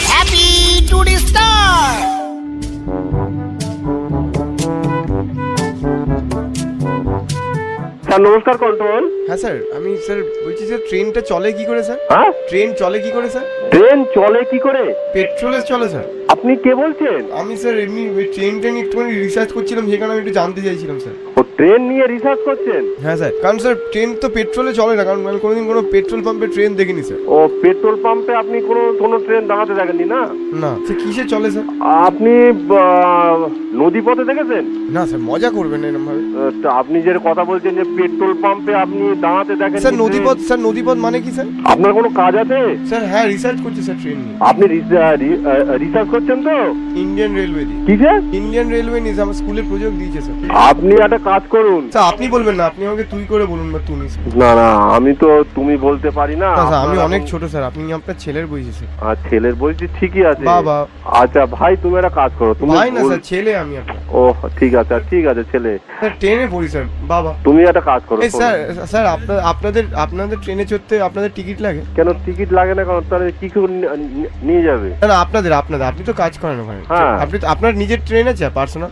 Happy tourist star. Sir নমস্কার, control. হ্যাঁ sir, আমি স্যার বলছি স্যার ট্রেনটা চলে কি করে স্যার? হ্যাঁ, ট্রেন চলে কি করে স্যার? ট্রেন চলে কি করে? পেট্রোলে চলে স্যার। আপনি কে বলছেন? আমি স্যার এমনি ট্রেন একটুখানি রিসার্চ করছিলাম, সেখানে আমি একটু জানতে চাইছিলাম স্যার। ও ট্রেন নিয়ে রিসার্চ করছেন? হ্যাঁ স্যার, কারণ স্যার ট্রেন তো পেট্রোলে চলে না, কারণ আমি কোনোদিন কোনো পেট্রোল পাম্পে ট্রেন দেখিনি স্যার। ও পেট্রোল পাম্পে আপনি কোনো ট্রেন দাঁড়াতে দেখেননি না? না সে কিসে চলে স্যার? আপনি নদীপথে দেখেছেন? না স্যার, মজা করবেন না এরকম ভাবে। তা আপনি যে কথা বলছেন যে পেট্রোল পাম্পে আপনি দাঁড়াতে দেখেন স্যার নদীপথ মানে কি স্যার? আপনার কোনো কাজ আছে? স্যার হ্যাঁ, রিসার্চ করছি স্যার ট্রেন নিয়ে। আপনি রিসার্চ করছেন তো? ইন্ডিয়ান রেলওয়ে দিয়ে। কিসে? ইন্ডিয়ান রেলওয়ে নিয়ে আমার স্কুলে প্রজেক্ট দিয়েছে স্যার। আপনি একটা কাজ করুন। স্যার আপনি বলবেন না, আপনি আমাকে তুই করে বলুন বা তুমি স্যার। না না, আমি তো তুমি বলতে পারি না। না স্যার, আমি আপনার অনেক এখন- ছোট স্যার, আপনি আপনার ছেলের বয়সী স্যার। আর ছেলের বয়সী ঠিকই আছে। বাবা। আচ্ছা ভাই, তুমি একটা কাজ করো। তুমি ভাই না স্যার, ছেলে আমি আপনার। ও ঠিক আছে, ঠিক আছে ছেলে। স্যার ট্রেনে পড়ি স্যার বাবা। তুমি একটা কাজ করো। এই স্যার স্যার আপনাদের ট্রেনে চড়তে আপনাদের টিকিট লাগে? কেন টিকিট লাগে না? কারণ তাহলে কি করে নিয়ে যাবে? না না, আপনাদের আপনি তো কাজ করেন ওখানে। হ্যাঁ। আপনার নিজের ট্রেন আছে পার্সোনাল?